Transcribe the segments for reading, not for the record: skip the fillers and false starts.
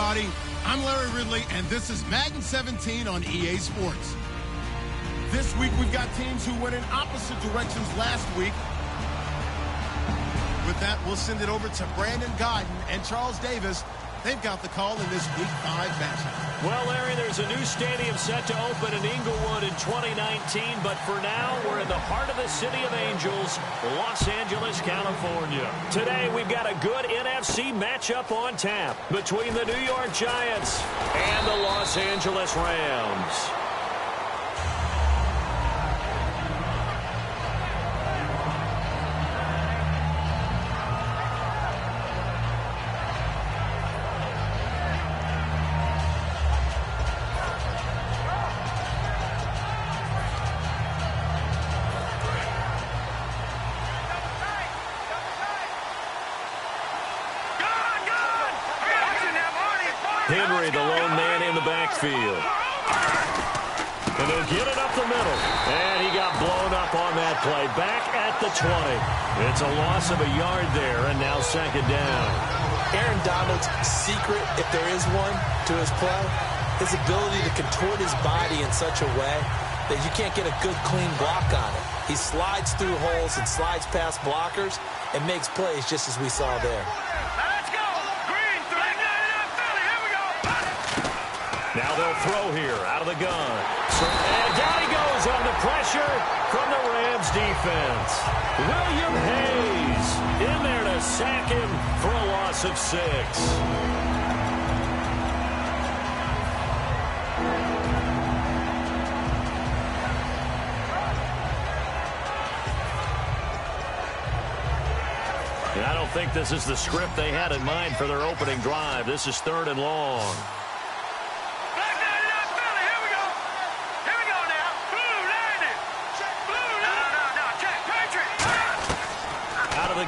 everybody. I'm Larry Ridley, and this is Madden 17 on EA Sports. This week, we've got teams who went in opposite directions last week. With that, we'll send it over to Brandon Gaudin and Charles Davis. They've got the call in this Week 5 matchup. Well, Larry, there's a new stadium set to open in Inglewood in 2019, but for now, we're in the heart of the City of Angels, Los Angeles, California. Today, we've got a good NFC matchup on tap between the New York Giants and the Los Angeles Rams. Henry, the lone man in the backfield. And they'll get it up the middle. And he got blown up on that play. Back at the 20. It's a loss of a yard there, and now second down. Aaron Donald's secret, if there is one, to his play, his ability to contort his body in such a way that you can't get a good, clean block on it. He slides through holes and slides past blockers and makes plays just as we saw there. Now they'll throw here out of the gun. And down he goes under pressure from the Rams defense. William Hayes in there to sack him for a loss of 6. And I don't think this is the script they had in mind for their opening drive. This is 3rd and long.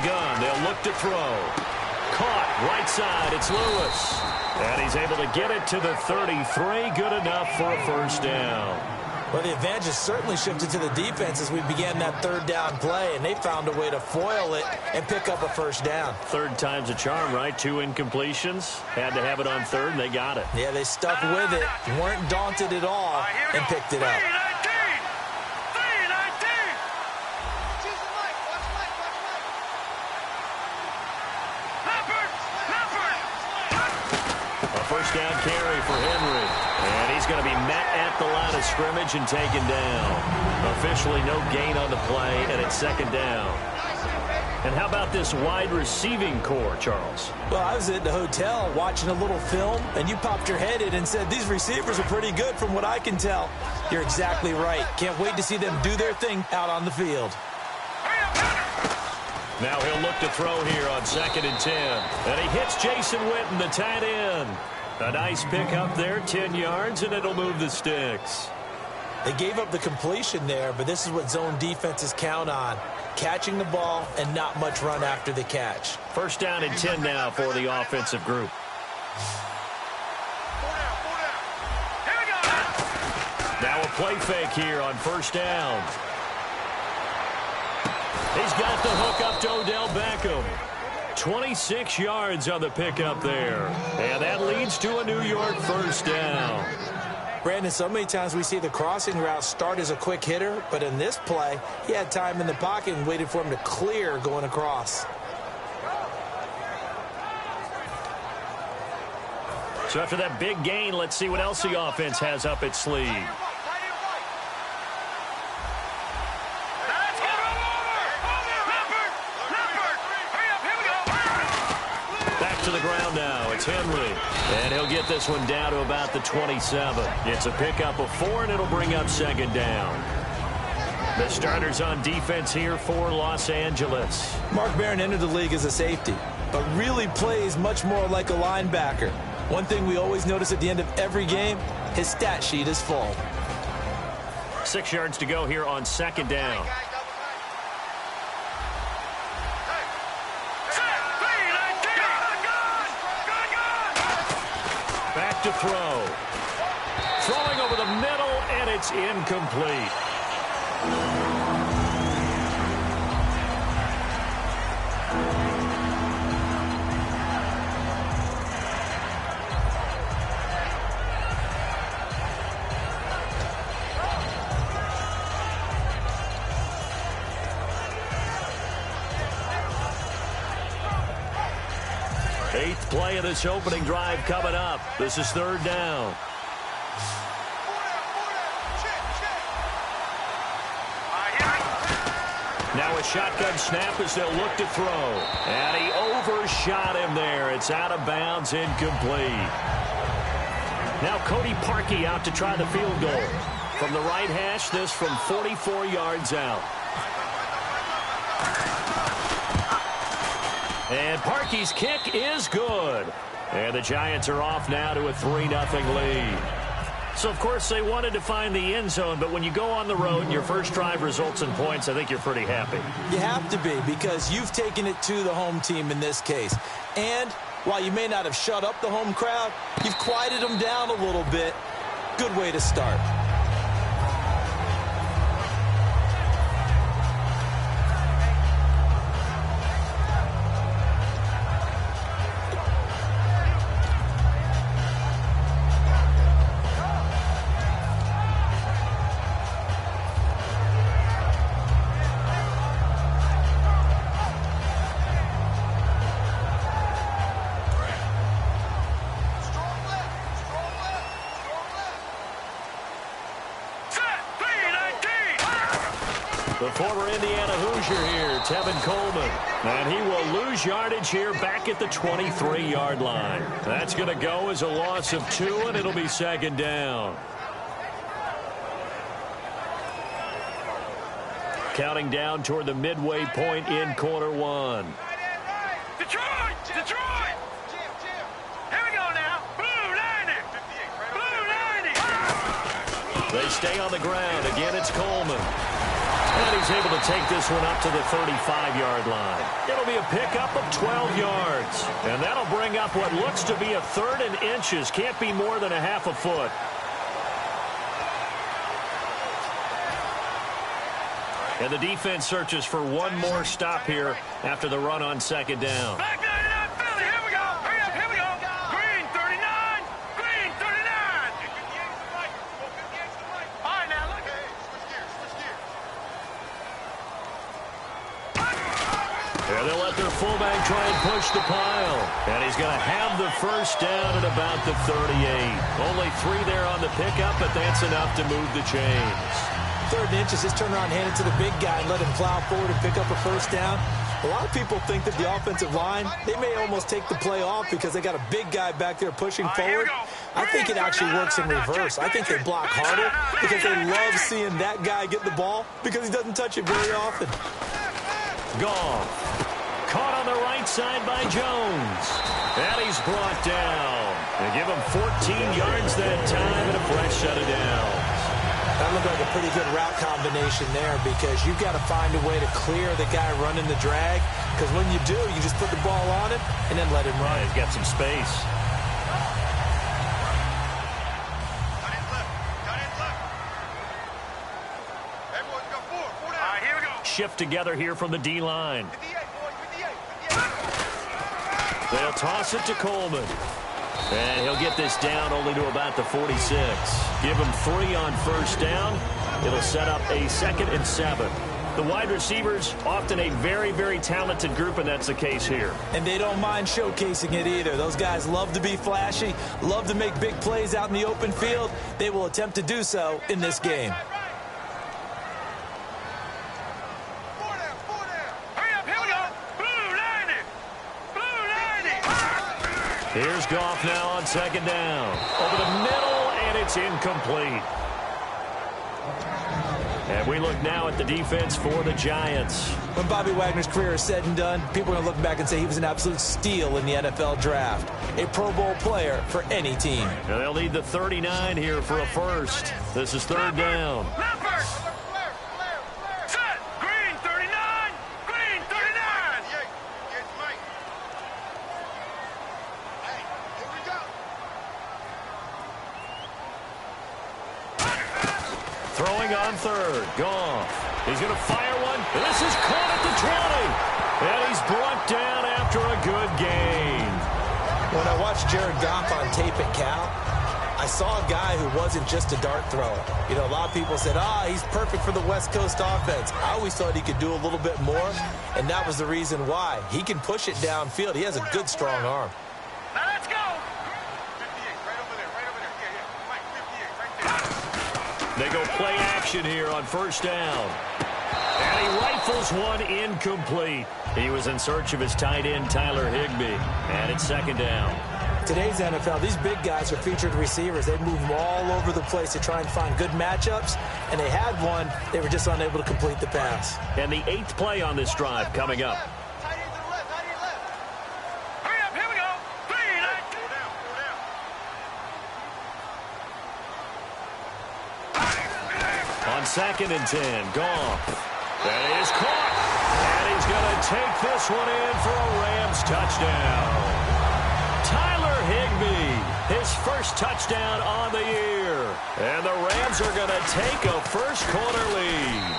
Gun. They'll look to throw. Caught right side. It's Lewis. And he's able to get it to the 33. Good enough for a first down. Well, the advantage has certainly shifted to the defense as we began that 3rd down play, and they found a way to foil it and pick up a first down. 3rd time's a charm, right? 2 incompletions. Had to have it on 3rd, and they got it. Yeah, they stuck with it, weren't daunted at all, and picked it up. First down carry for Henry. And he's going to be met at the line of scrimmage and taken down. Officially no gain on the play, and it's 2nd down. And how about this wide receiving core, Charles? Well, I was at the hotel watching a little film, and you popped your head in and said, these receivers are pretty good from what I can tell. You're exactly right. Can't wait to see them do their thing out on the field. Now he'll look to throw here on 2nd and 10. And he hits Jason Witten, the tight end. A nice pickup there, 10 yards, and it'll move the sticks. They gave up the completion there, but this is what zone defenses count on. Catching the ball and not much run after the catch. First down and 10 now for the offensive group. Now a play fake here on first down. He's got the hook up to Odell Beckham. 26 yards on the pickup there. And that leads to a New York first down. Brandon, so many times we see the crossing route start as a quick hitter, but in this play, he had time in the pocket and waited for him to clear going across. So after that big gain, let's see what else the offense has up its sleeve. To the ground now. It's Henry. And he'll get this one down to about the 27. It's a pickup of 4, and it'll bring up 2nd down. The starters on defense here for Los Angeles. Mark Barron entered the league as a safety, but really plays much more like a linebacker. One thing we always notice at the end of every game, his stat sheet is full. 6 yards to go here on 2nd down. Back to throw. Throwing over the middle, and it's incomplete. Eighth play of this opening drive coming up. This is third down. Now a shotgun snap as they'll look to throw. And he overshot him there. It's out of bounds, incomplete. Now Cody Parkey out to try the field goal. From the right hash, this from 44 yards out. And Parkey's kick is good. And the Giants are off now to a 3-0 lead. So, of course, they wanted to find the end zone, but when you go on the road and your first drive results in points, I think you're pretty happy. You have to be, because you've taken it to the home team in this case. And while you may not have shut up the home crowd, you've quieted them down a little bit. Good way to start. The former Indiana Hoosier here, Tevin Coleman. And he will lose yardage here back at the 23-yard line. That's going to go as a loss of 2, and it'll be second down. Counting down toward the midway point in quarter one. Detroit! Detroit! Here we go now. Blue 90! Blue 90! They stay on the ground. Again, it's Coleman. And he's able to take this one up to the 35-yard line. It'll be a pickup of 12 yards. And that'll bring up what looks to be a 3rd and inches. Can't be more than a half a foot. And the defense searches for one more stop here after the run on second down. Back 99 Philly. Here we go. Hurry up. Here we go. Green 39. Green 39. All right, now look at it. Switch gears. And they'll let their fullback try and push the pile. And he's going to have the first down at about the 38. Only 3 there on the pickup, but that's enough to move the chains. 3rd and inches, just turn around, hand it to the big guy, and let him plow forward and pick up a first down. A lot of people think that the offensive line, they may almost take the play off because they got a big guy back there pushing forward. I think it actually works in reverse. I think they block harder because they love seeing that guy get the ball because he doesn't touch it very often. Goff. Caught on the right side by Jones. And he's brought down. They give him 14 yards that time and a fresh set of downs. That looked like a pretty good route combination there because you've got to find a way to clear the guy running the drag, because when you do, you just put the ball on him and then let him run. Yeah, he's got some space. Cut in left. Everyone go forward. All right, here we go. Shift together here from the D-line. 58, boys. 58. They'll toss it to Coleman. And he'll get this down only to about the 46. Give him 3 on first down. It'll set up a 2nd and 7. The wide receivers, often a very, very talented group, and that's the case here. And they don't mind showcasing it either. Those guys love to be flashy, love to make big plays out in the open field. They will attempt to do so in this game. Here's Goff now on second down. Over the middle, and it's incomplete. And we look now at the defense for the Giants. When Bobby Wagner's career is said and done, people are going to look back and say he was an absolute steal in the NFL draft. A Pro Bowl player for any team. And they'll need the 39 here for a first. This is third down. Throwing on third. Goff. He's going to fire one. This is caught at the 20. And he's brought down after a good gain. When I watched Jared Goff on tape at Cal, I saw a guy who wasn't just a dart thrower. You know, a lot of people said, he's perfect for the West Coast offense. I always thought he could do a little bit more, and that was the reason why. He can push it downfield. He has a good, strong arm. Now let's go. 58, right over there, right over there. Yeah, 58, right there. They go play action here on first down. And he rifles one incomplete. He was in search of his tight end, Tyler Higbee. And it's second down. Today's NFL, these big guys are featured receivers. They move them all over the place to try and find good matchups. And they had one. They were just unable to complete the pass. And the 8th play on this drive coming up. Hurry up, here we go. 3, 9. On 2nd and 10, Goff. That is caught. And he's going to take this one in for a Rams touchdown. Tyler Higbee, his first touchdown on the year. And the Rams are going to take a first-quarter lead.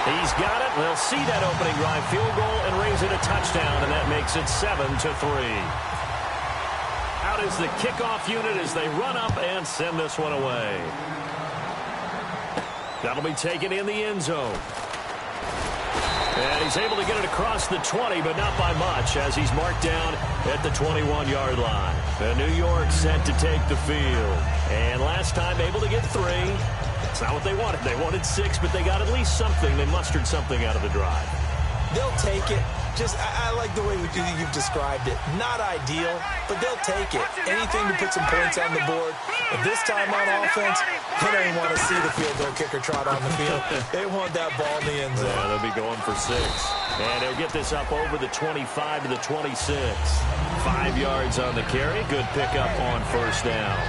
He's got it. They'll see that opening drive field goal and raise it a touchdown, and that makes it 7-3. Out is the kickoff unit as they run up and send this one away. That'll be taken in the end zone. And he's able to get it across the 20, but not by much, as he's marked down at the 21-yard line. And New York set to take the field. And last time able to get 3. That's not what they wanted. They wanted 6, but they got at least something. They mustered something out of the drive. They'll take it. Just, I like the way you've described it. Not ideal, but they'll take it. Anything to put some points on the board. But this time on offense, they don't even want to see the field goal kicker trot on the field. They want that ball in the end zone. Yeah, they'll be going for 6. And they'll get this up over the 25 to the 26. 5 yards on the carry. Good pickup on first down.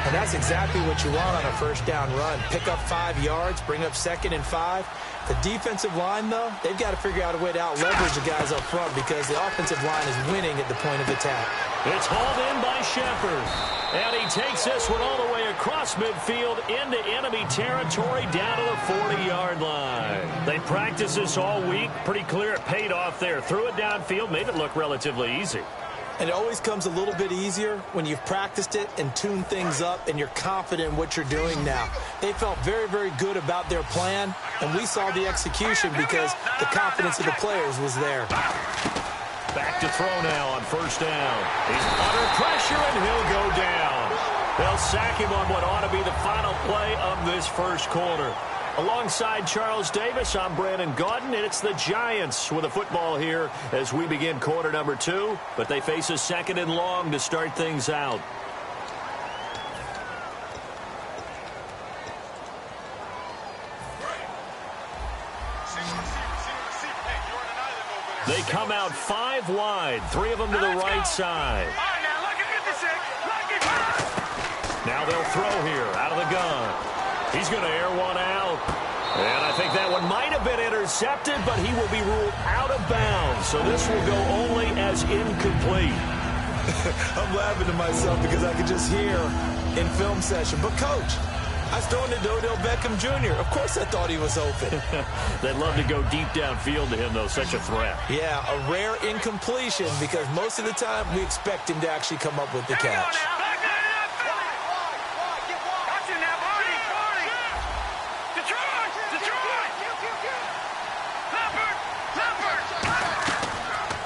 And that's exactly what you want on a first down run. Pick up 5 yards, bring up 2nd and 5. The defensive line, though, they've got to figure out a way to out-leverage the guys up front because the offensive line is winning at the point of attack. It's hauled in by Shepard. And he takes this one all the way across midfield into enemy territory down to the 40-yard line. They practiced this all week. Pretty clear it paid off there. Threw it downfield, made it look relatively easy. And it always comes a little bit easier when you've practiced it and tuned things up and you're confident in what you're doing now. They felt very, very good about their plan, and we saw the execution because the confidence of the players was there. Back to throw now on first down. He's under pressure, and he'll go down. They'll sack him on what ought to be the final play of this first quarter. Alongside Charles Davis, I'm Brandon Gaudin, and it's the Giants with a football here as we begin quarter number 2, but they face a 2nd and long to start things out. They come out 5 wide, 3 of them to the right side. Now they'll throw here out of the gun. He's going to air one out. And I think that one might have been intercepted, but he will be ruled out of bounds. So this will go only as incomplete. I'm laughing to myself because I could just hear in film session. But, Coach, I was throwing to Odell Beckham Jr. Of course I thought he was open. They'd love to go deep downfield to him, though. Such a threat. Yeah, a rare incompletion because most of the time we expect him to actually come up with the catch.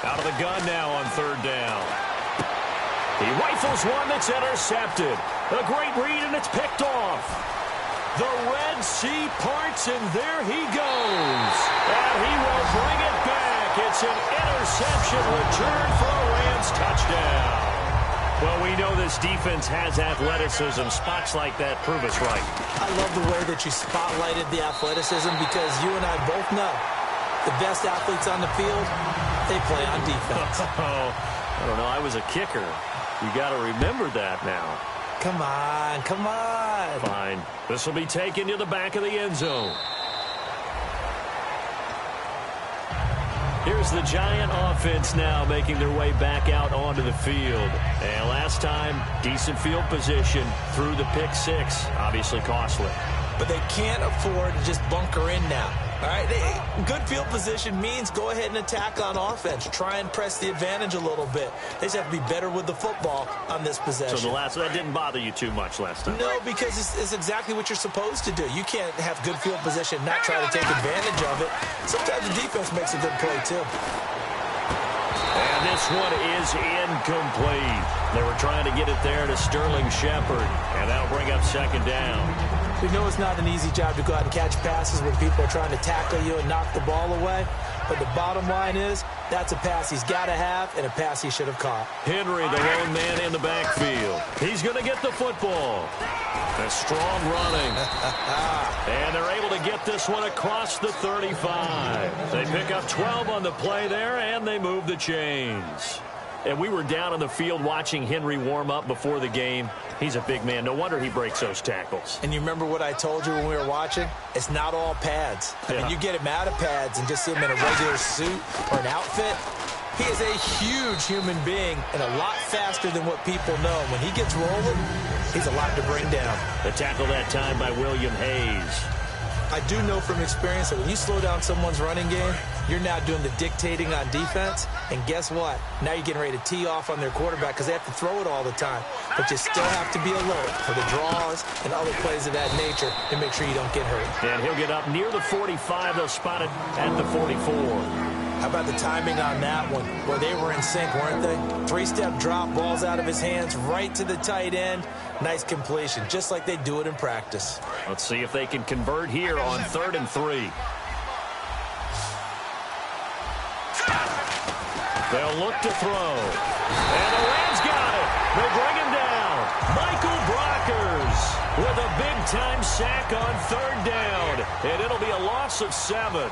Out of the gun now on third down. He rifles one that's intercepted. A great read, and it's picked off. The Red Sea parts, and there he goes. And he will bring it back. It's an interception return for a Rams touchdown. Well, we know this defense has athleticism. Spots like that prove us right. I love the way that you spotlighted the athleticism because you and I both know the best athletes on the field, they play on defense. I don't know. I was a kicker. You got to remember that now. Come on, come on. Fine. This will be taken to the back of the end zone. Here's the Giant offense now making their way back out onto the field. And last time, decent field position through the pick 6. Obviously costly. but they can't afford to just bunker in now. All right, good field position means go ahead and attack on offense. Try and press the advantage a little bit. They just have to be better with the football on this possession. So that didn't bother you too much last time? No, because it's exactly what you're supposed to do. You can't have good field position, not try to take advantage of it. Sometimes the defense makes a good play, too. And this one is incomplete. They were trying to get it there to Sterling Shepard, and that'll bring up second down. We know it's not an easy job to go out and catch passes when people are trying to tackle you and knock the ball away. But the bottom line is, that's a pass he's got to have and a pass he should have caught. Henry, the lone man in the backfield. He's going to get the football. A strong running. And they're able to get this one across the 35. They pick up 12 on the play there, and they move the chains. And we were down on the field watching Henry warm up before the game. He's a big man. No wonder he breaks those tackles. And you remember what I told you when we were watching? It's not all pads. I mean, you get him out of pads and just see him in a regular suit or an outfit. He is a huge human being and a lot faster than what people know. When he gets rolling, he's a lot to bring down. The tackle that time by William Hayes. I do know from experience that when you slow down someone's running game, you're now doing the dictating on defense. And guess what? Now you're getting ready to tee off on their quarterback because they have to throw it all the time. But you still have to be alert for the draws and other plays of that nature to make sure you don't get hurt. And he'll get up near the 45. They'll spot it at the 44. How about the timing on that one? Where they were in sync, weren't they? Three-step drop, balls out of his hands, right to the tight end. Nice completion, just like they do it in practice. Let's see if they can convert here on 3rd and 3. They'll look to throw. And the Rams got it. They bring him down. Michael Brockers with a big-time sack on 3rd down. And it'll be a loss of 7.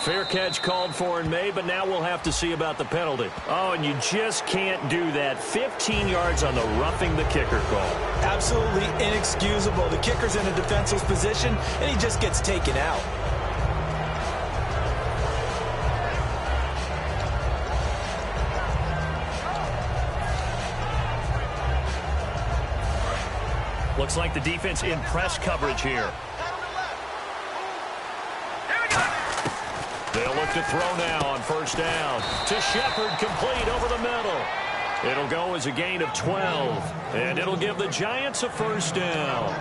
Fair catch called for and made, but now we'll have to see about the penalty. Oh, and you just can't do that. 15 yards on the roughing the kicker call. Absolutely inexcusable. The kicker's in a defenseless position, and he just gets taken out. Looks like the defense in press coverage here. They'll look to throw now on 1st down. To Shepard, complete over the middle. It'll go as a gain of 12. And it'll give the Giants a 1st down.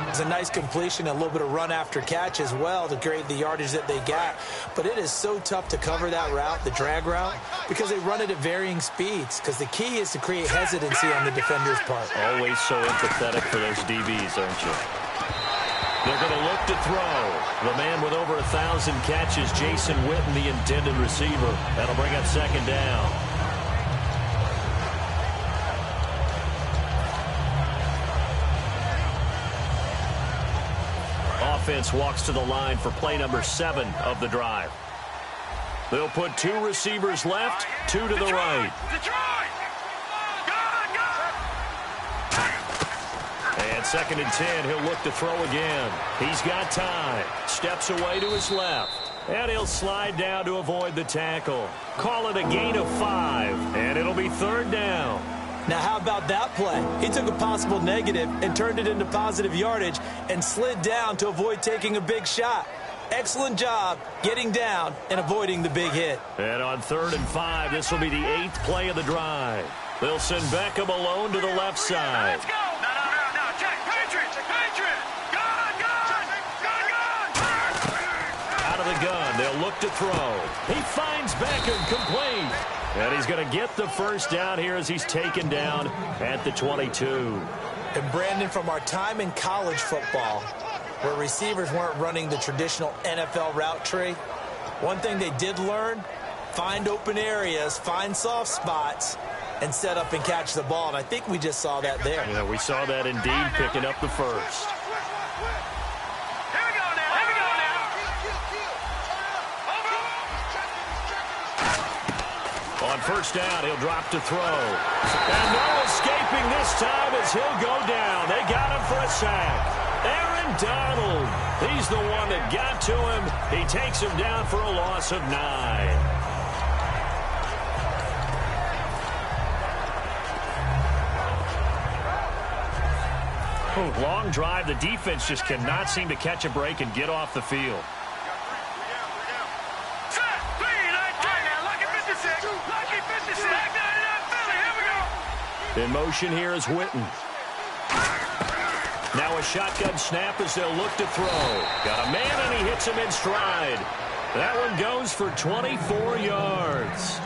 It's a nice completion, a little bit of run after catch as well to create the yardage that they got. But it is so tough to cover that route, the drag route, because they run it at varying speeds. Because the key is to create hesitancy on the defender's part. Always so empathetic for those DBs, aren't you? They're going to look to throw. The man with over 1,000 catches, Jason Witten, the intended receiver. That'll bring up 2nd down. Offense walks to the line for play number 7 of the drive. They'll put 2 receivers left, 2 to the right. And 2nd and 10, he'll look to throw again. He's got time. Steps away to his left. And he'll slide down to avoid the tackle. Call it a gain of 5. And it'll be 3rd down. Now, how about that play? He took a possible negative and turned it into positive yardage and slid down to avoid taking a big shot. Excellent job getting down and avoiding the big hit. And on 3rd and 5, this will be the 8th play of the drive. They'll send Beckham alone to the left side. Let's go. No. Check. Patriots. Gun. Out of the gun, they'll look to throw. He finds Beckham, complete. And he's going to get the 1st down here as he's taken down at the 22. And Brandon, from our time in college football, where receivers weren't running the traditional NFL route tree, one thing they did learn, find open areas, find soft spots, and set up and catch the ball. And I think we just saw that there. Yeah, we saw that indeed, picking up the 1st. On 1st down, he'll drop to throw. And no escaping this time as he'll go down. They got him for a sack. Aaron Donald, he's the one that got to him. He takes him down for a loss of 9. Long drive. The defense just cannot seem to catch a break and get off the field. In motion here is Witten. Now a shotgun snap as they'll look to throw. Got a man, and he hits him in stride. That one goes for 24 yards.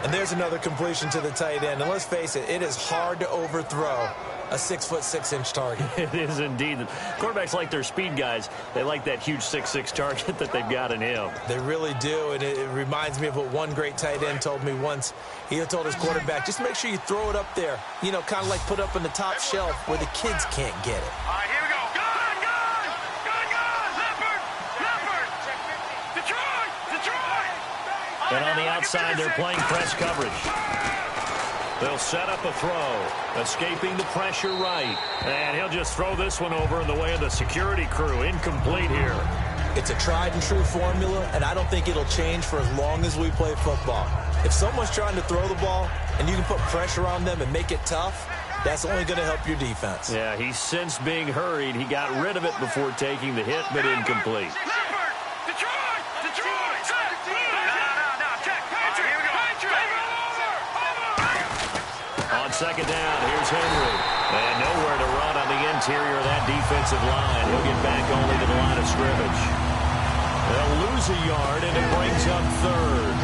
And there's another completion to the tight end. And let's face it, it is hard to overthrow a 6'6" target. It is indeed. Quarterbacks like their speed guys. They like that huge 6'6" target that they've got in him. They really do, and it reminds me of what one great tight end told me once. He told his quarterback, just make sure you throw it up there, you know, kind of like put up on the top shelf where the kids can't get it. All right, here we go. Gun! Leopard! Detroit! And on the outside, they're playing press coverage. They'll set up a throw, escaping the pressure right. And he'll just throw this one over in the way of the security crew. Incomplete here. It's a tried-and-true formula, and I don't think it'll change for as long as we play football. If someone's trying to throw the ball and you can put pressure on them and make it tough, that's only going to help your defense. Yeah, he's since being hurried. He got rid of it before taking the hit, but incomplete. Leopard! Detroit! Set! No, check. Here we go. On second down, here's Henry. And nowhere to run on the interior of that defensive line. He'll get back only to the line of scrimmage. They'll lose a yard, and it brings up third.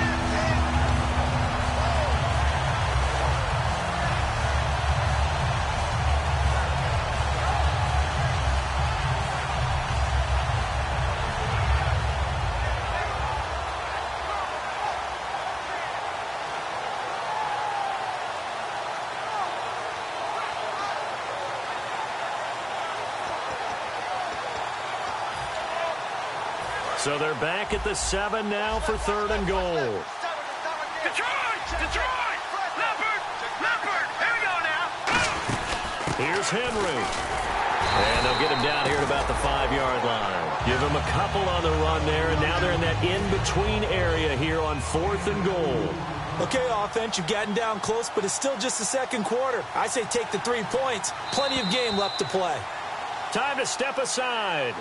So they're back at the 7 now for third and goal. Detroit! Leopard! Here we go now. Here's Henry. And they'll get him down here at about the 5-yard line. Give him a couple on the run there, and now they're in that in-between area here on fourth and goal. Okay, offense, you've gotten down close, but it's still just the second quarter. I say take the 3 points. Plenty of game left to play. Time to step aside.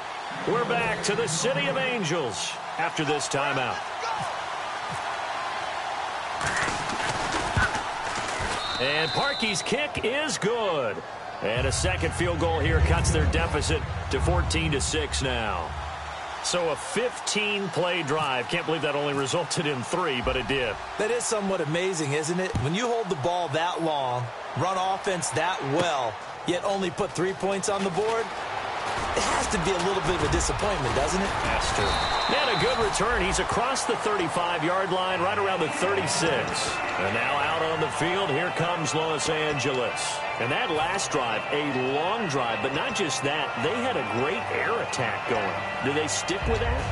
We're back to the City of Angels after this timeout. And Parkey's kick is good. And a second field goal here cuts their deficit to 14-6 now. So a 15-play drive. Can't believe that only resulted in 3, but it did. That is somewhat amazing, isn't it? When you hold the ball that long, run offense that well, yet only put 3 points on the board, it has to be a little bit of a disappointment, doesn't it? Has to. And a good return. He's across the 35-yard line, right around the 36. And now out on the field, here comes Los Angeles. And that last drive, a long drive, but not just that. They had a great air attack going. Do they stick with that?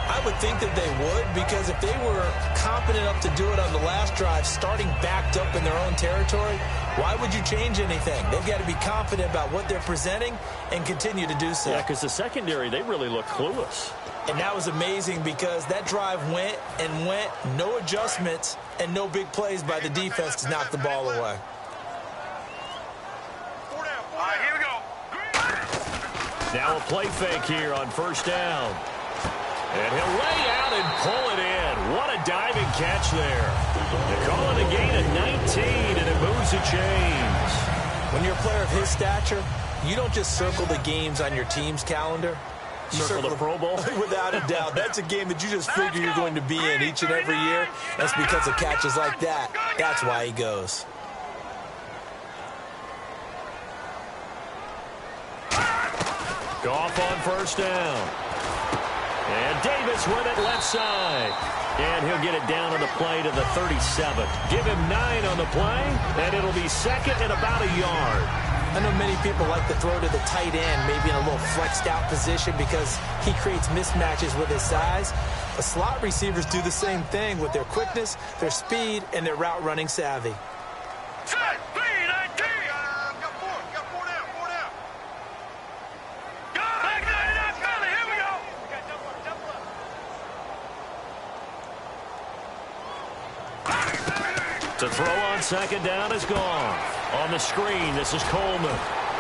I would think that they would, because if they were competent enough to do it on the last drive, starting backed up in their own territory, why would you change anything? They've got to be confident about what they're presenting and continue to do so. Yeah, because the secondary, they really look clueless. And that was amazing because that drive went and went, no adjustments, and no big plays by the defense to knock the ball away. All right, here we go. Now a play fake here on first down. And he'll lay out and pull it in. What a diving catch there. They call it a gain of 19, and it moves the chains. When you're a player of his stature, you don't just circle the games on your team's calendar. You circle the Pro Bowl? Without a doubt. That's a game that you just figure you're going to be in each and every year. That's because of catches like that. That's why he goes. Goff on first down. And Davis with it left side. And he'll get it down on the play to the 37. Give him 9 on the play, and it'll be second and about a yard. I know many people like to throw to the tight end, maybe in a little flexed out position because he creates mismatches with his size. But slot receivers do the same thing with their quickness, their speed, and their route running savvy. Set! 3, 19! Got 4 down. Go! Back 99, Philly, here we go! To throw on second down is gone. On the screen, this is Coleman.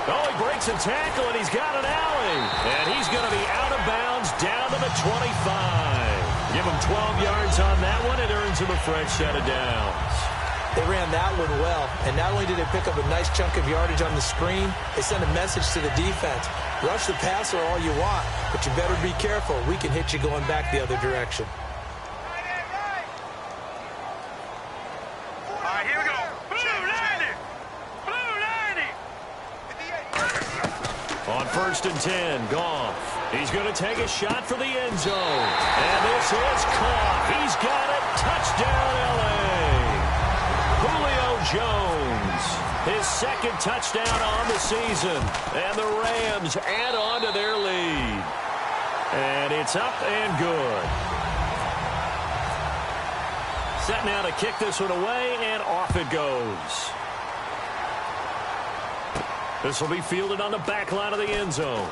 Oh, he breaks a tackle, and he's got an alley. And he's going to be out of bounds down to the 25. Give him 12 yards on that one. It earns him a fresh set of downs. They ran that one well, and not only did they pick up a nice chunk of yardage on the screen, they sent a message to the defense. Rush the passer all you want, but you better be careful. We can hit you going back the other direction. All right, here we go. Blue 90. Blue 90. On 1st and 10, Goff. He's going to take a shot for the end zone. And this is caught. He's got it. Touchdown, L.A. Julio Jones, his second touchdown on the season. And the Rams add on to their lead. And it's up and good. Set now to kick this one away, and off it goes. This will be fielded on the back line of the end zone.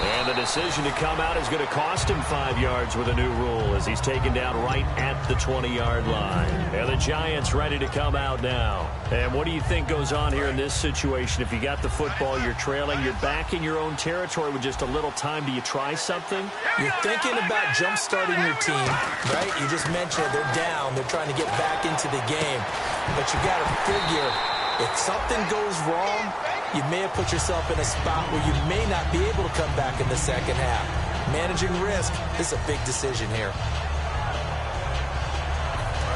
And the decision to come out is going to cost him 5 yards with a new rule as he's taken down right at the 20-yard line. And the Giants ready to come out now. And what do you think goes on here in this situation? If you got the football, you're trailing, you're back in your own territory with just a little time. Do you try something? You're thinking about jump-starting your team, right? You just mentioned they're down. They're trying to get back into the game. But you got to figure, if something goes wrong, you may have put yourself in a spot where you may not be able to come back in the second half. Managing risk is a big decision here.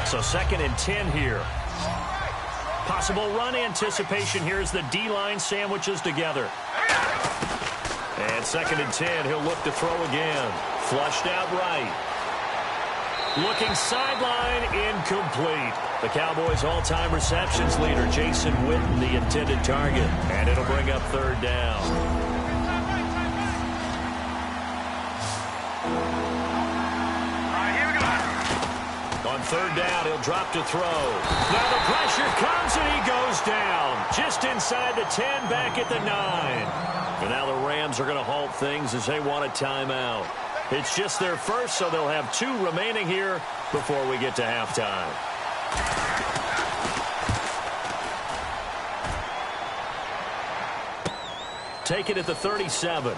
So 2nd and 10 here. Possible run anticipation here as the D-line sandwiches together. And 2nd and 10, he'll look to throw again. Flushed out right. Looking sideline, incomplete. The Cowboys' all-time receptions leader, Jason Witten, the intended target. And it'll bring up 3rd down. All right, here we go. On 3rd down, he'll drop to throw. Now the pressure comes, and he goes down. Just inside the 10, back at the 9. And now the Rams are going to halt things as they want a timeout. It's just their first, so they'll have 2 remaining here before we get to halftime. Take it at the 37.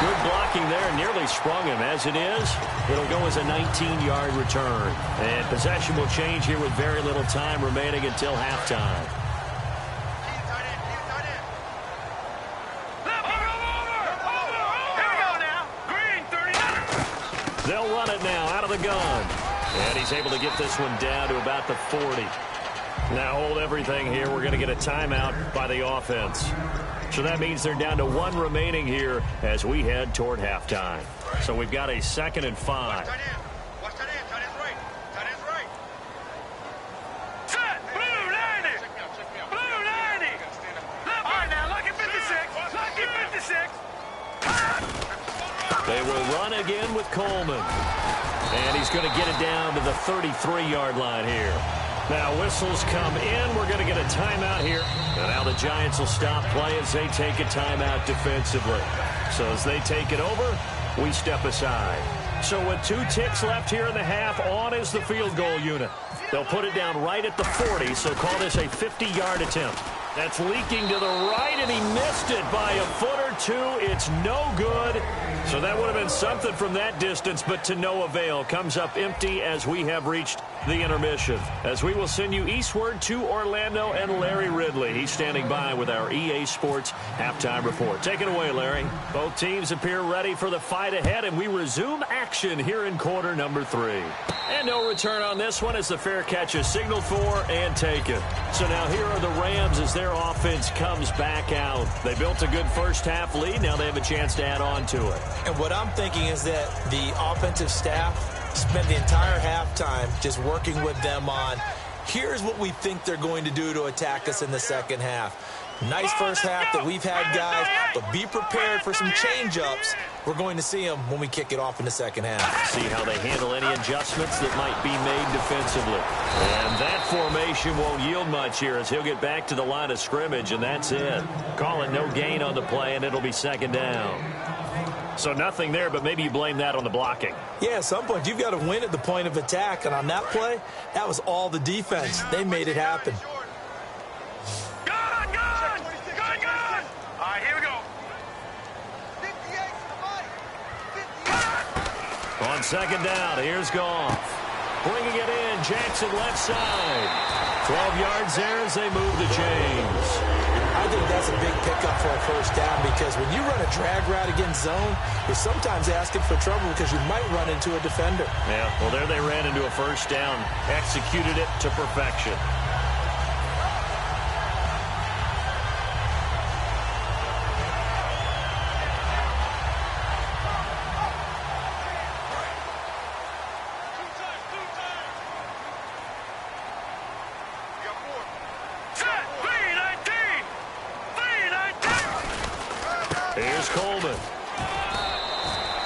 Good blocking there, nearly sprung him. As it is, it'll go as a 19-yard return. And possession will change here with very little time remaining until halftime. They'll run it now out of the gun. And he's able to get this one down to about the 40. Now hold everything here. We're going to get a timeout by the offense. So that means they're down to 1 remaining here as we head toward halftime. So we've got a 2nd and 5. Watch that end. Tight end's right. Tight end's right. Set. Blue 90. Blue 90. All right, now look at 56. Look at 56. They will run again with Coleman. And he's going to get it down to the 33-yard line here. Now whistles come in. We're going to get a timeout here. And now the Giants will stop play as they take a timeout defensively. So as they take it over, we step aside. So with 2 ticks left here in the half, on is the field goal unit. They'll put it down right at the 40, so call this a 50-yard attempt. That's leaking to the right, and he missed it by a foot or 2. It's no good. So that would have been something from that distance, but to no avail. Comes up empty as we have reached the intermission. As we will send you eastward to Orlando and Larry Ridley. He's standing by with our EA Sports halftime report. Take it away, Larry. Both teams appear ready for the fight ahead, and we resume action here in quarter number 3. And no return on this one as the fair catch is signaled for and taken. So now here are the Rams as their offense comes back out. They built a good first half lead. Now they have a chance to add on to it. And what I'm thinking is that the offensive staff spent the entire halftime just working with them on, here's what we think they're going to do to attack us in the second half. Nice first half that we've had, guys, but be prepared for some change-ups. We're going to see them when we kick it off in the second half. See how they handle any adjustments that might be made defensively. And that formation won't yield much here as he'll get back to the line of scrimmage, and that's it. Call it no gain on the play, and it'll be 2nd down. So nothing there, but maybe you blame that on the blocking. Yeah, at some point, you've got to win at the point of attack. And on that play, that was all the defense. They made it happen. right, here we go. On second down, here's Goff. Bringing it in, Jackson left side. 12 yards there as they move the chains. I think that's a big pickup for a first down because when you run a drag route against zone, you're sometimes asking for trouble because you might run into a defender. Yeah, well, there they ran into a first down, executed it to perfection. Here's Coleman.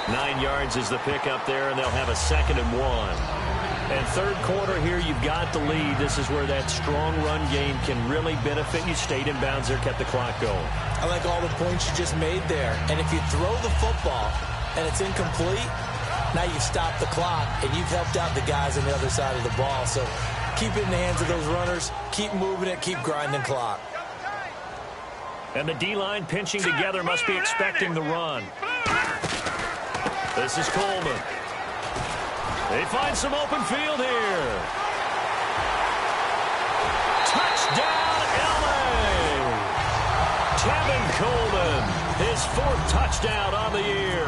9 yards is the pickup there, and they'll have a 2nd and 1. And third quarter here, you've got the lead. This is where that strong run game can really benefit you. Stayed in bounds there, kept the clock going. I like all the points you just made there. And if you throw the football and it's incomplete, now you've stopped the clock and you've helped out the guys on the other side of the ball. So keep it in the hands of those runners. Keep moving it. Keep grinding clock. And the D-line pinching together must be expecting the run. This is Coleman. They find some open field here. Touchdown, LA! Tevin Coleman, his 4th touchdown on the year.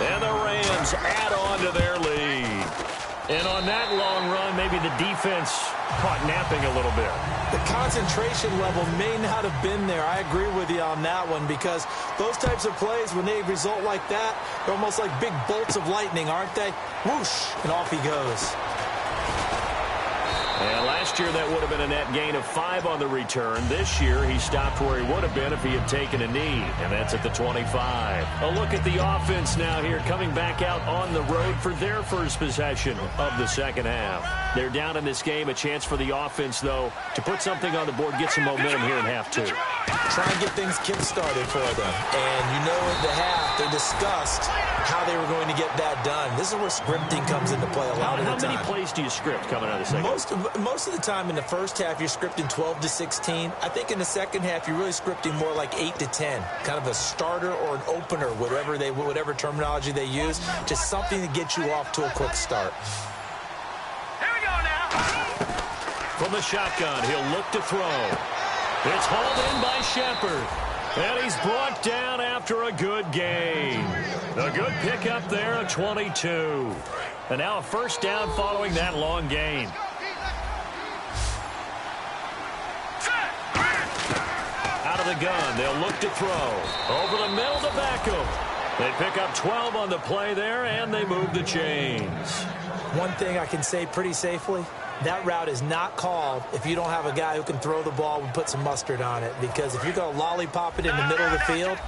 And the Rams add on to their lead. And on that long run, maybe the defense caught napping a little bit. The concentration level may not have been there. I agree with you on that one because those types of plays, when they result like that, they're almost like big bolts of lightning, aren't they? Whoosh, and off he goes. And last year, that would have been a net gain of 5 on the return. This year, he stopped where he would have been if he had taken a knee, and that's at the 25. A look at the offense now here, coming back out on the road for their first possession of the second half. They're down in this game. A chance for the offense, though, to put something on the board, get some momentum here in half 2. Try and get things kick-started for them. And you know in the half, they discussed how they were going to get that done. This is where scripting comes into play a lot of the time. How many plays do you script coming out of the second half? Most of the time in the first half, you're scripting 12 to 16. I think in the second half, you're really scripting more like 8 to 10. Kind of a starter or an opener, whatever terminology they use. Just something to get you off to a quick start. Here we go now. From the shotgun, he'll look to throw. It's hauled in by Shepard. And he's brought down after a good gain. A good pickup there, a 22. And now a first down following that long gain. Out of the gun, they'll look to throw. Over the middle to Beckham. They pick up 12 on the play there, and they move the chains. One thing I can say pretty safely, that route is not called if you don't have a guy who can throw the ball and put some mustard on it. Because if you're going to lollipop it in the middle of the field,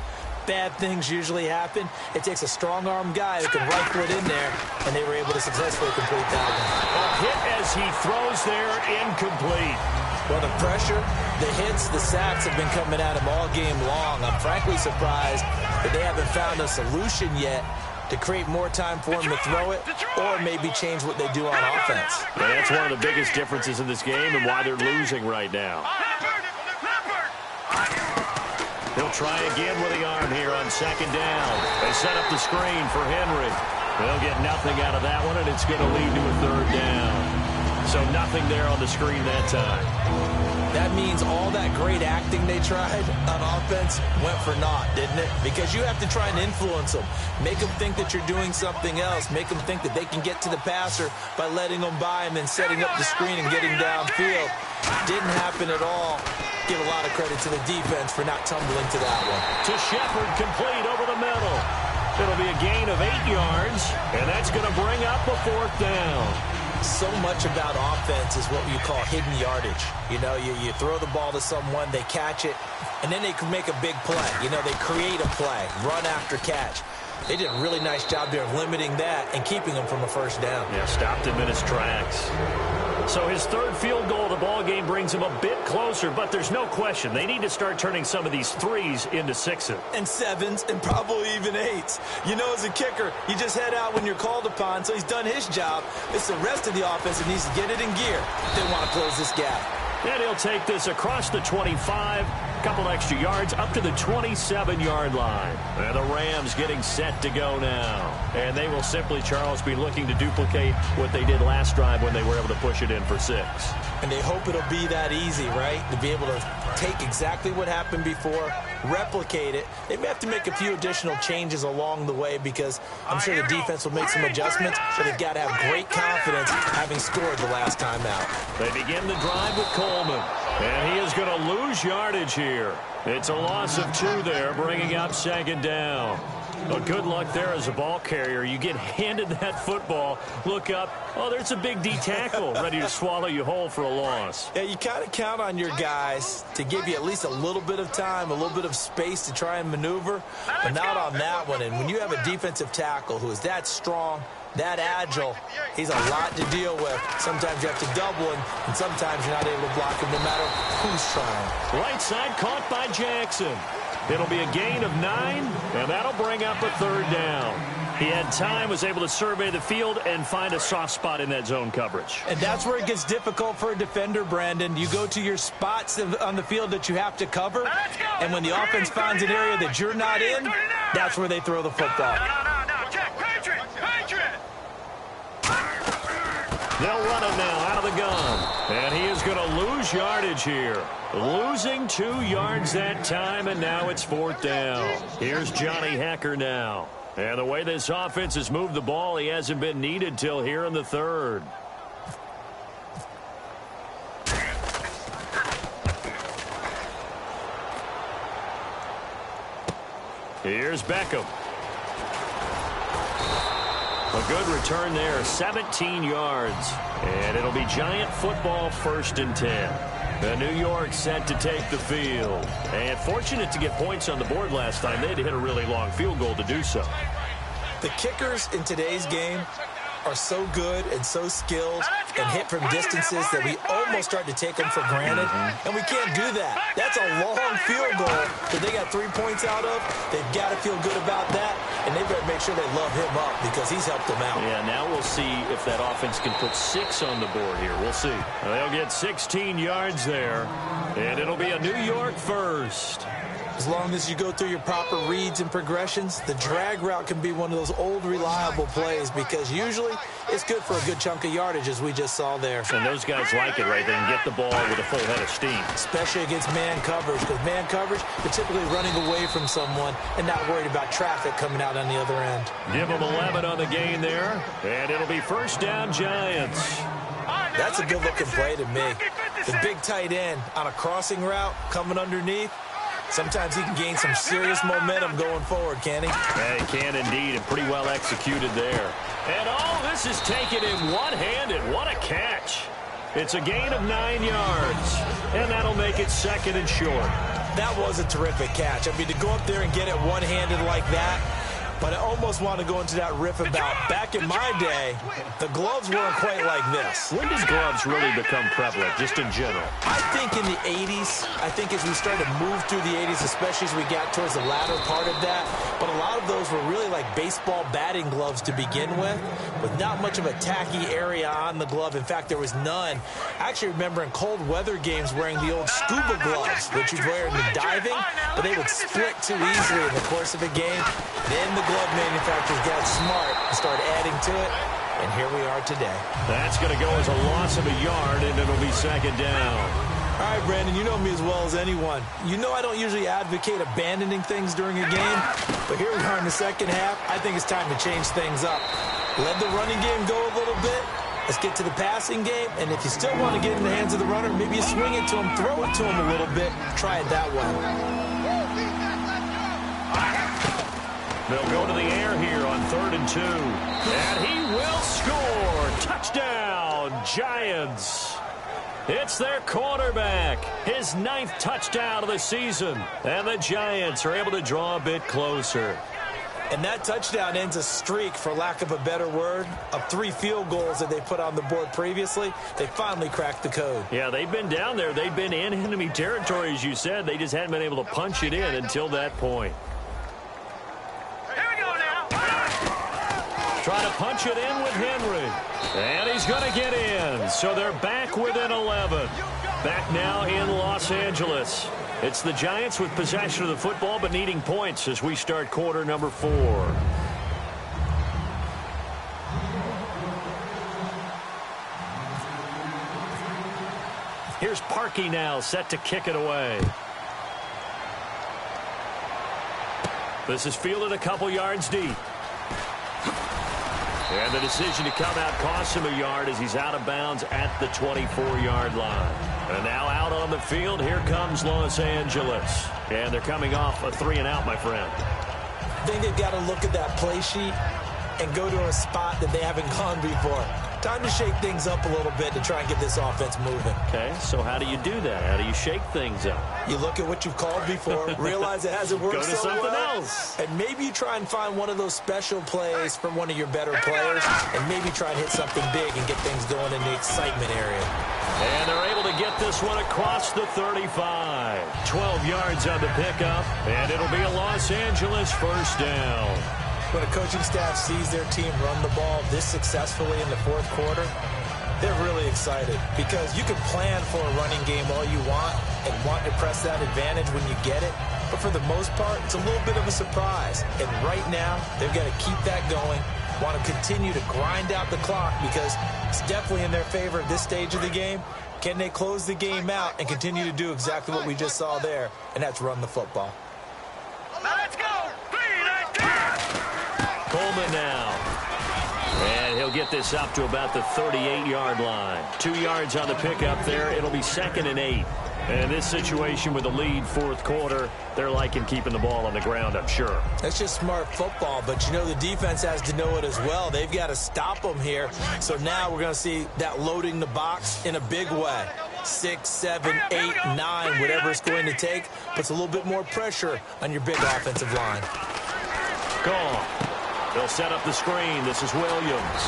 bad things usually happen. It takes a strong-arm guy who can rifle it in there, and they were able to successfully complete that one. A hit as he throws there, incomplete. Well, the pressure, the hits, the sacks have been coming at him all game long. I'm frankly surprised that they haven't found a solution yet to create more time for him to throw it or maybe change what they do on offense. And that's one of the biggest differences in this game and why they're losing right now. He'll try again with the arm here on second down. They set up the screen for Henry. They'll get nothing out of that one, and it's going to lead to a third down. So nothing there on the screen that time. That means all that great acting they tried on offense went for naught, didn't it? Because you have to try and influence them. Make them think that you're doing something else. Make them think that they can get to the passer by letting them by him and setting up the screen and getting downfield. Didn't happen at all. Give a lot of credit to the defense for not tumbling to that one. To Shepard, complete over the middle. It'll be a gain of 8 yards, and that's going to bring up a fourth down. So much about offense is what you call hidden yardage. You know, you throw the ball to someone, they catch it, and then they can make a big play. You know, they create a play, run after catch. They did a really nice job there of limiting that and keeping them from a first down. Yeah, stopped him in his tracks. So his third field goal of the ball game brings him a bit closer, but there's no question they need to start turning some of these threes into sixes. And sevens and probably even eights. You know, as a kicker, you just head out when you're called upon, so he's done his job. It's the rest of the offense that needs to get it in gear if they want to close this gap. And he'll take this across the 25, a couple extra yards up to the 27-yard line. And the Rams getting set to go now. And they will simply, Charles, be looking to duplicate what they did last drive when they were able to push it in for 6. And they hope it'll be that easy, right? To be able to take exactly what happened before, replicate it. They may have to make a few additional changes along the way because I'm sure the defense will make some adjustments, but they've got to have great confidence having scored the last time out. They begin the drive with Coleman, and he is going to lose yardage here. It's a loss of 2 there, bringing up 2nd down. Well, good luck there as a ball carrier. You get handed that football, look up, oh, there's a big D tackle ready to swallow you whole for a loss. Yeah, you kind of count on your guys to give you at least a little bit of time, a little bit of space to try and maneuver, but not on that one. And when you have a defensive tackle who is that strong, that agile, he's a lot to deal with. Sometimes you have to double him, and sometimes you're not able to block him no matter who's trying. Right side caught by Jackson. It'll be a gain of 9, and that'll bring up a 3rd down. He had time, was able to survey the field and find a soft spot in that zone coverage. And that's where it gets difficult for a defender, Brandon. You go to your spots on the field that you have to cover, and when the offense finds an area that you're not in, that's where they throw the football. No. Check. Patriot. They'll run it now out of the gun. And he is going to lose yardage here. Losing 2 yards that time, and now it's 4th down. Here's Johnny Hekker now. And the way this offense has moved the ball, he hasn't been needed till here in the 3rd. Here's Beckham. A good return there, 17 yards. And it'll be Giant football, 1st and 10. The New York set to take the field. And fortunate to get points on the board last time. They had to hit a really long field goal to do so. The kickers in today's game are so good and so skilled and hit from distances that we almost start to take them for granted, and we can't do that. That's a long field goal that they got 3 points out of. They've got to feel good about that, and they've got to make sure they love him up because he's helped them out. Yeah, now we'll see if that offense can put 6 on the board here. We'll see. They'll get 16 yards there, and it'll be a New York 1st. As long as you go through your proper reads and progressions, the drag route can be one of those old reliable plays because usually it's good for a good chunk of yardage, as we just saw there. And those guys like it, right? They can get the ball with a full head of steam. Especially against man coverage, because man coverage, they're typically running away from someone and not worried about traffic coming out on the other end. Give them 11 on the gain there, and it'll be 1st down Giants. That's a good-looking play to me. The big tight end on a crossing route coming underneath. Sometimes he can gain some serious momentum going forward, can he? Yeah, he can indeed, and pretty well executed there. And all this is taken in one-handed. What a catch. It's a gain of 9 yards, and that'll make it 2nd and short. That was a terrific catch. I mean, to go up there and get it one-handed like that, but I almost want to go into that riff about back in my day, the gloves weren't quite like this. When does gloves really become prevalent, just in general? I think in the 80s, I think as we started to move through the 80s, especially as we got towards the latter part of that, but a lot of those were really like baseball batting gloves to begin with not much of a tacky area on the glove. In fact, there was none. I actually remember in cold weather games wearing the old scuba gloves, which you'd wear in the diving, but they would split too easily in the course of a game. Then the glove manufacturers got smart and started adding to it, and here we are today. That's going to go as a loss of a yard, and it'll be 2nd down. All right, Brandon, you know me as well as anyone. You know I don't usually advocate abandoning things during a game, but here we are in the second half. I think it's time to change things up. Let the running game go a little bit. Let's get to the passing game, and if you still want to get in the hands of the runner, maybe you swing it to him, throw it to him a little bit. Try it that way. They'll go to the air here on 3rd and 2. And he will score. Touchdown, Giants. It's their quarterback, his 9th touchdown of the season. And the Giants are able to draw a bit closer. And that touchdown ends a streak, for lack of a better word, of 3 field goals that they put on the board previously. They finally cracked the code. Yeah, they've been down there. They've been in enemy territory, as you said. They just hadn't been able to punch it in until that point. Try to punch it in with Henry. And he's going to get in. So they're back within 11. Back now in Los Angeles. It's the Giants with possession of the football but needing points as we start quarter number 4. Here's Parkey now, set to kick it away. This is fielded a couple yards deep. And the decision to come out costs him a yard as he's out of bounds at the 24-yard line. And now out on the field, here comes Los Angeles. And they're coming off a 3-and-out, my friend. I think they've got to look at that play sheet and go to a spot that they haven't gone before. Time to shake things up a little bit to try and get this offense moving. Okay, so how do you do that? How do you shake things up? You look at what you've called before, realize it hasn't worked Go to so something well, else. and maybe you try and find one of those special plays from one of your better players, and maybe try and hit something big and get things going in the excitement area. And they're able to get this one across the 35. 12 yards on the pickup, and it'll be a Los Angeles first down. When a coaching staff sees their team run the ball this successfully in the fourth quarter, they're really excited because you can plan for a running game all you want and want to press that advantage when you get it. But for the most part, it's a little bit of a surprise. And right now, they've got to keep that going, want to continue to grind out the clock because it's definitely in their favor at this stage of the game. Can they close the game out and continue to do exactly what we just saw there, and that's run the football. Let's go. Coleman now. And he'll get this up to about the 38-yard line. 2 yards on the pickup there. It'll be 2nd and 8. And this situation with the lead fourth quarter, they're liking keeping the ball on the ground, I'm sure. That's just smart football, but you know the defense has to know it as well. They've got to stop them here. So now we're going to see that loading the box in a big way. 6, 7, 8, 9, whatever it's going to take, puts a little bit more pressure on your big offensive line. Gone. They'll set up the screen. This is Williams.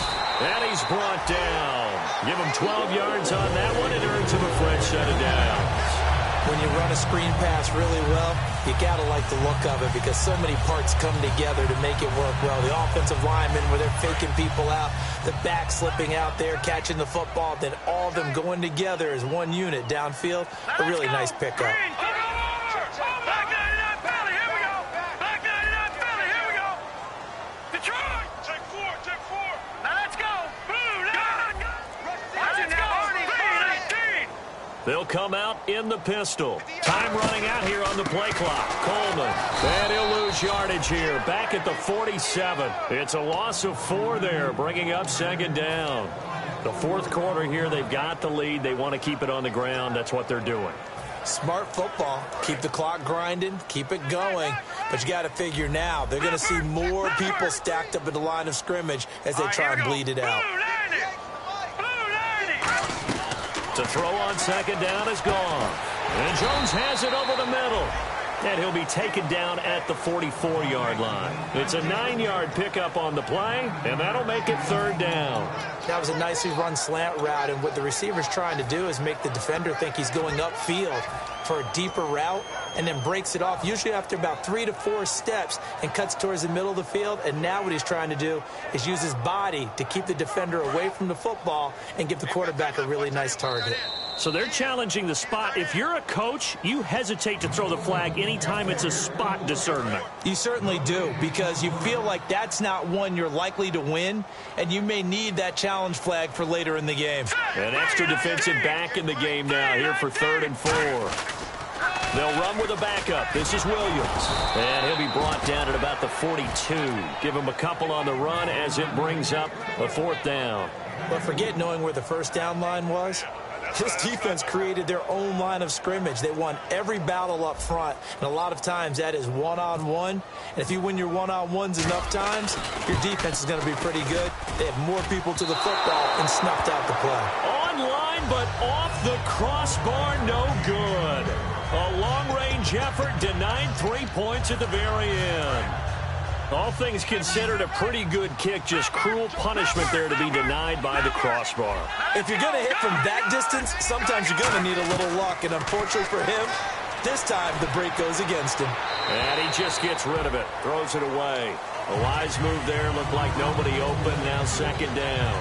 And he's brought down. Give him 12 yards on that one. It earns him a fresh set of downs. When you run a screen pass really well, you got to like the look of it because so many parts come together to make it work well. The offensive linemen where they're faking people out, the back slipping out there, catching the football, then all of them going together as one unit downfield. A really nice pickup. They'll come out in the pistol. Time running out here on the play clock. Coleman. And he'll lose yardage here. Back at the 47. It's a loss of 4 there, bringing up 2nd down. The fourth quarter here, they've got the lead. They want to keep it on the ground. That's what they're doing. Smart football. Keep the clock grinding. Keep it going. But you got to figure now, they're going to see more people stacked up at the line of scrimmage as they try and bleed it out. To throw on 2nd down is gone. And Jones has it over the middle. And he'll be taken down at the 44-yard line. It's a 9-yard pickup on the play, and that'll make it 3rd down. That was a nicely run slant route, and what the receiver's trying to do is make the defender think he's going upfield for a deeper route and then breaks it off, usually after about 3 to 4 steps, and cuts towards the middle of the field. And now what he's trying to do is use his body to keep the defender away from the football and give the quarterback a really nice target. So they're challenging the spot. If you're a coach, you hesitate to throw the flag anytime it's a spot discernment. You certainly do, because you feel like that's not one you're likely to win, and you may need that challenge flag for later in the game. An extra defensive back in the game now here for 3rd and 4. They'll run with a backup. This is Williams. And he'll be brought down at about the 42. Give him a couple on the run as it brings up a 4th down. But forget knowing where the first down line was. This defense created their own line of scrimmage. They won every battle up front, and a lot of times that is one-on-one. And if you win your one-on-ones enough times, your defense is going to be pretty good. They have more people to the football and snuffed out the play. Online, but off the crossbar, no good. A long-range effort denied 3 points at the very end. All things considered, a pretty good kick, just cruel punishment there to be denied by the crossbar. If you're going to hit from that distance, sometimes you're going to need a little luck, and unfortunately for him, this time the break goes against him. And he just gets rid of it, throws it away. A wise move there, looked like nobody open, now 2nd down.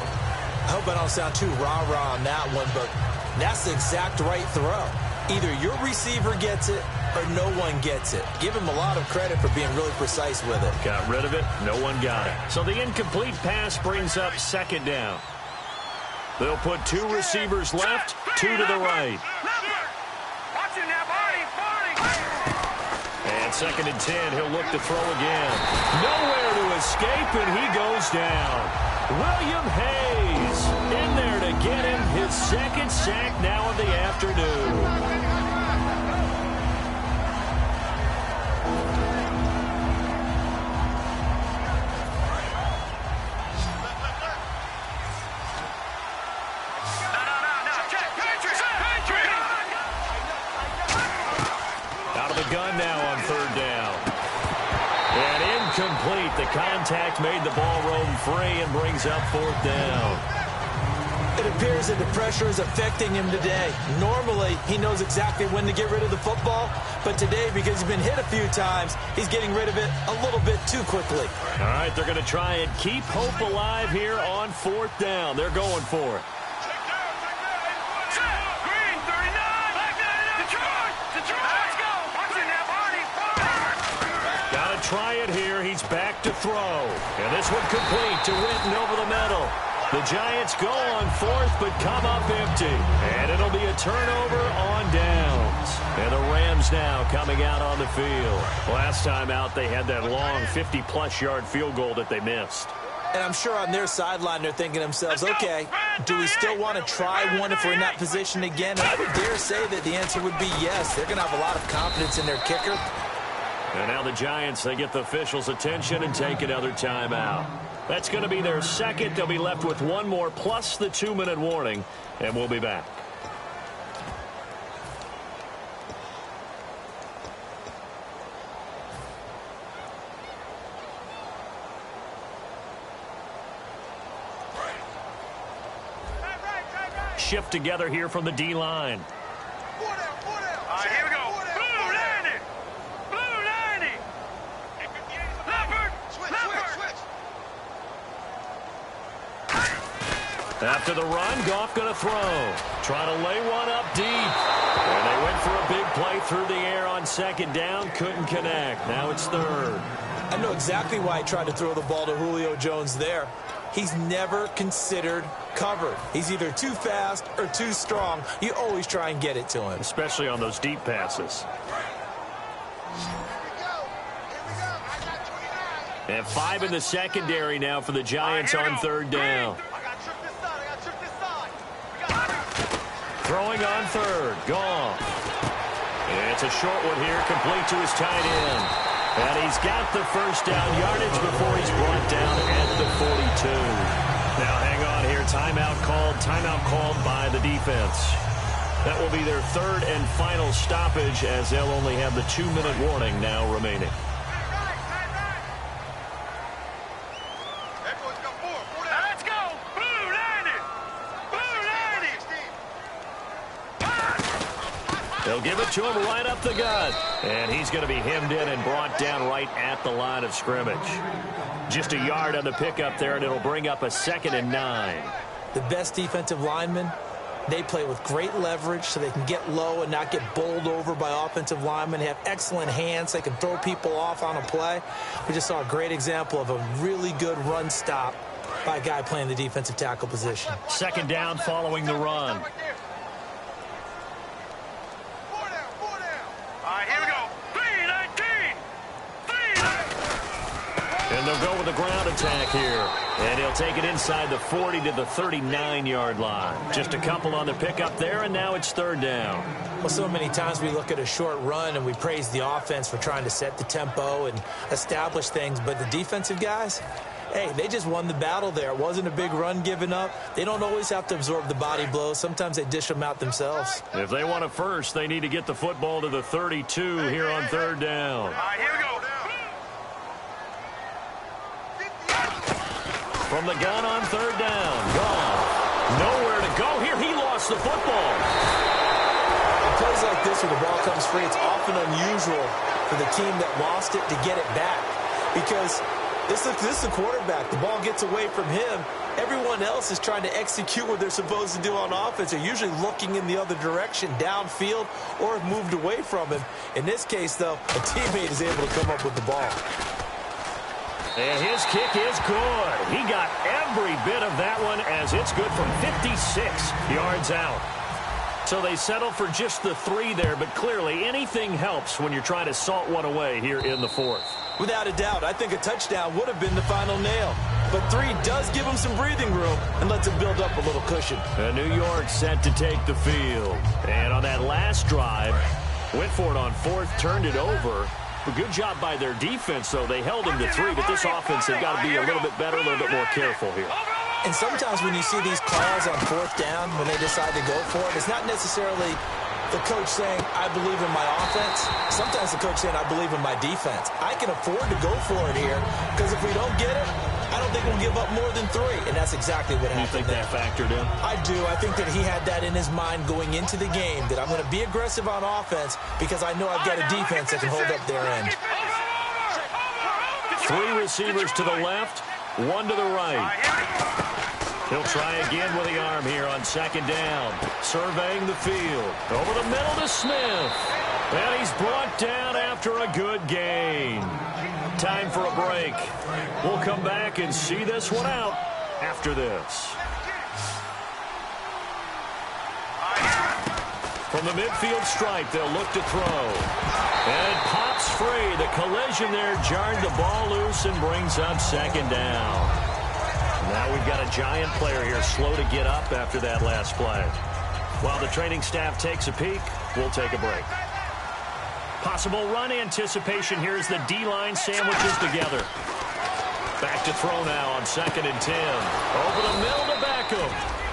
I hope I don't sound too rah-rah on that one, but That's the exact right throw. Either your receiver gets it or no one gets it. Give him a lot of credit for being really precise with it. Got rid of it. No one got it. So the incomplete pass brings up second down. They'll put 2 receivers left, 2 to the right. And 2nd and 10, he'll look to throw again. Nowhere to escape, and he goes down. William Hayes in there to get him his 2nd sack now of the afternoon. Gun now on 3rd down. And incomplete. The contact made the ball roam free and brings up 4th down. It appears that the pressure is affecting him today. Normally, he knows exactly when to get rid of the football, but today, because he's been hit a few times, he's getting rid of it a little bit too quickly. All right, they're going to try and keep hope alive here on 4th down. They're going for it. Try it here. He's back to throw. And this one complete to Witten over the middle. The Giants go on 4th, but come up empty. And it'll be a turnover on downs. And the Rams now coming out on the field. Last time out, they had that long 50-plus yard field goal that they missed. And I'm sure on their sideline they're thinking to themselves, okay, do we still want to try one if we're in that position again? And I would dare say that the answer would be yes. They're going to have a lot of confidence in their kicker. And now the Giants, they get the officials' attention and take another timeout. That's going to be their 2nd. They'll be left with 1 more plus the 2-minute warning, and we'll be back. Shift together here from the D-line. Here we go. Blue landing. Blue landing. Leopard. Leopard. After the run, Goff going to throw. Trying to lay one up deep. And they went for a big play through the air on 2nd down. Couldn't connect. Now it's 3rd. I know exactly why he tried to throw the ball to Julio Jones there. He's never considered covered. He's either too fast or too strong. You always try and get it to him. Especially on those deep passes. And 5 in the secondary now for the Giants on 3rd down. Throwing on 3rd. Gone. And it's a short one here, complete to his tight end. And he's got the 1st down yardage before he's brought down at the 42. Now hang on here. Timeout called by the defense. That will be their 3rd and final stoppage as they'll only have the 2-minute warning now remaining. Let's go. Blue landing. Blue landing. They'll give it to him right up the gut. And he's going to be hemmed in and brought down right at the line of scrimmage. Just a yard on the pickup there, and it'll bring up a 2nd and 9. The best defensive linemen, they play with great leverage so they can get low and not get bowled over by offensive linemen. They have excellent hands. They can throw people off on a play. We just saw a great example of a really good run stop by a guy playing the defensive tackle position. 2nd down following the run. And they'll go with a ground attack here. And he'll take it inside the 40 to the 39-yard line. Just a couple on the pickup there, and now it's 3rd down. Well, so many times we look at a short run and we praise the offense for trying to set the tempo and establish things. But the defensive guys, hey, they just won the battle there. It wasn't a big run given up. They don't always have to absorb the body blows. Sometimes they dish them out themselves. If they want it first, they need to get the football to the 32 here on 3rd down. Here we go. From the gun on 3rd down. Gone. Nowhere to go here. He lost the football. In plays like this where the ball comes free, it's often unusual for the team that lost it to get it back. Because This is the quarterback. The ball gets away from him. Everyone else is trying to execute what they're supposed to do on offense. They're usually looking in the other direction, downfield, or have moved away from him. In this case, though, a teammate is able to come up with the ball. And his kick is good. He got every bit of that one as it's good from 56 yards out. So they settle for just the 3 there, but clearly anything helps when you're trying to salt one away here in the 4th. Without a doubt, I think a touchdown would have been the final nail. But 3 does give him some breathing room and lets him build up a little cushion. New York set to take the field. And on that last drive, went for it on 4th, turned it over. A good job by their defense, though. They held him to 3, but this offense, they've got to be a little bit better, a little bit more careful here. And sometimes when you see these calls on 4th down, when they decide to go for it, it's not necessarily the coach saying, I believe in my offense. Sometimes the coach saying, I believe in my defense. I can afford to go for it here because if we don't get it, I don't think we'll give up more than 3. And that's exactly what happened. You think that factored in? I do. I think that he had that in his mind going into the game, that I'm going to be aggressive on offense because I know I've got a defense that can hold up their end. 3 receivers to the left, 1 to the right. He'll try again with the arm here on 2nd down. Surveying the field. Over the middle to Smith. And he's brought down after a good gain. Time for a break. We'll come back and see this one out after this. From the midfield stripe, they'll look to throw. And it pops free. The collision there jarred the ball loose and brings up 2nd down. Now we've got a giant player here slow to get up after that last play. While the training staff takes a peek, we'll take a break. Possible run anticipation here as the D-line sandwiches together. Back to throw now on 2nd and 10. Over the middle to Beckham.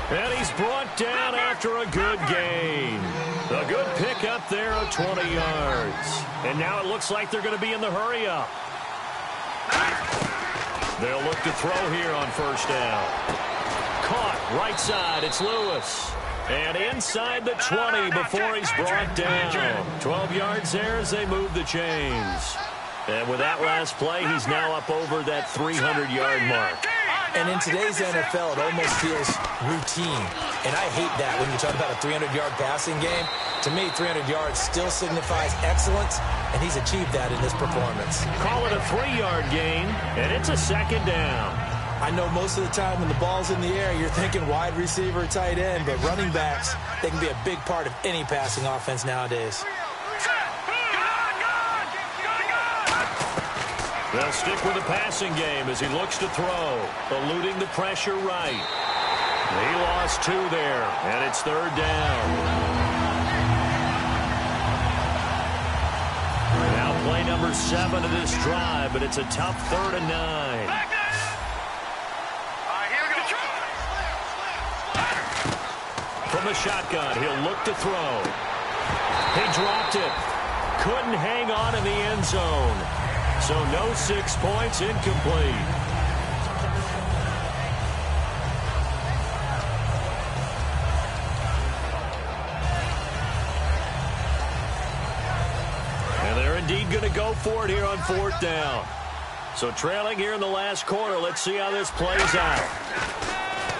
And he's brought down after a good gain. A good pickup there of 20 yards. And now it looks like they're going to be in the hurry-up. They'll look to throw here on 1st down. Caught right side. It's Lewis. And inside the 20 before he's brought down. 12 yards there as they move the chains. And with that last play, he's now up over that 300-yard mark. And in today's NFL, it almost feels routine. And I hate that when you talk about a 300-yard passing game. To me, 300 yards still signifies excellence, and he's achieved that in this performance. Call it a 3-yard gain, and it's a 2nd down. I know most of the time when the ball's in the air, you're thinking wide receiver, tight end, but running backs, they can be a big part of any passing offense nowadays. They'll stick with the passing game as he looks to throw, eluding the pressure right. He lost 2 there, and it's 3rd down. Now play number 7 of this drive, but it's a tough 3rd and 9. From the shotgun, he'll look to throw. He dropped it. Couldn't hang on in the end zone. So no 6 points, incomplete. And they're indeed going to go for it here on 4th down. So trailing here in the last quarter, let's see how this plays out.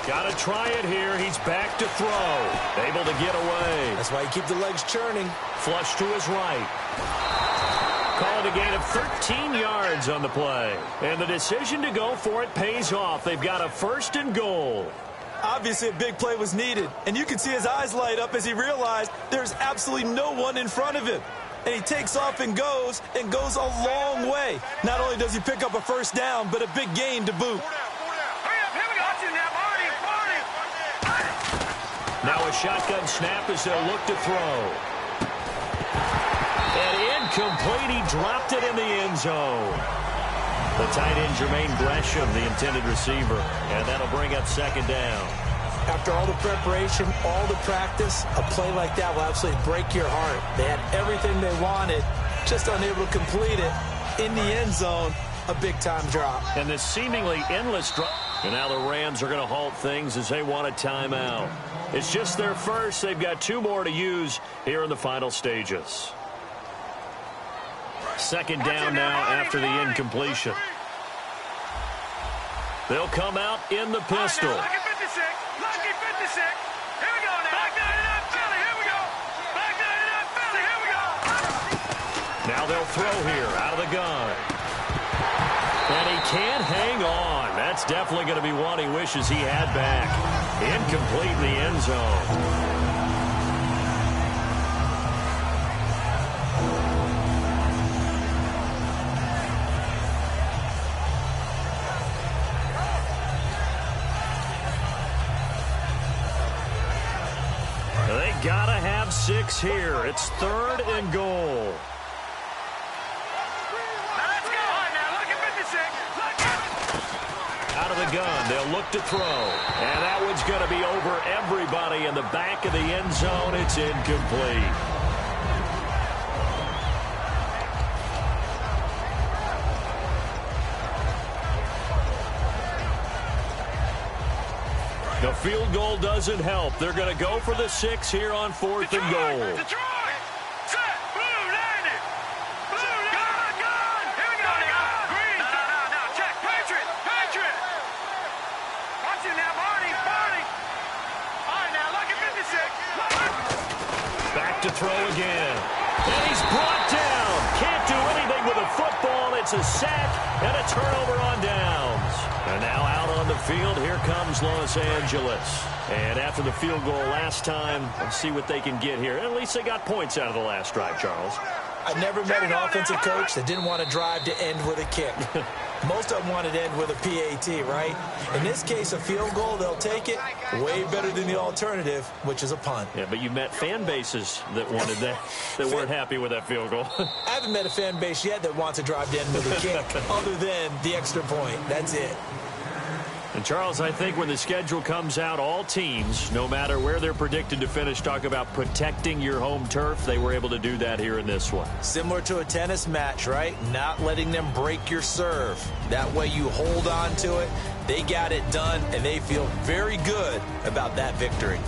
Got to try it here. He's back to throw. Able to get away. That's why you keep the legs churning. Flush to his right. Call it a gain of 13 yards on the play. And the decision to go for it pays off. They've got a 1st and goal. Obviously, a big play was needed. And you can see his eyes light up as he realized there's absolutely no one in front of him. And he takes off and goes a long way. Not only does he pick up a 1st down, but a big gain to boot. Now a shotgun snap as they'll look to throw. And incomplete. He dropped it in the end zone. The tight end, Jermaine Gresham, the intended receiver. And that'll bring up 2nd down. After all the preparation, all the practice, a play like that will absolutely break your heart. They had everything they wanted, just unable to complete it. In the end zone, a big-time drop. And this seemingly endless drop. And now the Rams are going to halt things as they want a timeout. It's just their first. They've got 2 more to use here in the final stages. 2nd down now after the incompletion. They'll come out in the pistol. All right, now, lucky 56. Lucky 56. Here we go now. Back 99 Philly. Here we go. Back 99 Philly. Here we go. Now they'll throw here out of the gun. And he can't hang on. That's definitely going to be one he wishes he had back. Incomplete in the end zone. They gotta have 6 here. It's 3rd and goal. Out of the gun, they'll look to throw. And that one's going to be over everybody in the back of the end zone. It's incomplete. The field goal doesn't help. They're going to go for the 6 here on 4th and goal. Detroit! Set! Blue 90! Blue 90! Gun! Here we go now! Green! No. Check! Patriot! Patriot! Watch it now, Barney! Barney! All right, now, lucky 56! Back to throw again. And he's brought down. Can't do anything with a football. It's a sack and a turnover on downs. And now out on the field, here comes Los Angeles. And after the field goal last time, let's see what they can get here. At least they got points out of the last drive, Charles. I never met an offensive coach that didn't want to drive to end with a kick. Most of them wanted to end with a PAT, right? In this case, a field goal, they'll take it. Way better than the alternative, which is a punt. Yeah, but you met fan bases that wanted that, that weren't happy with that field goal. I haven't met a fan base yet that wants to drive to end with a kick other than the extra point. That's it. And, Charles, I think when the schedule comes out, all teams, no matter where they're predicted to finish, talk about protecting your home turf. They were able to do that here in this one. Similar to a tennis match, right? Not letting them break your serve. That way you hold on to it. They got it done, and they feel very good about that victory.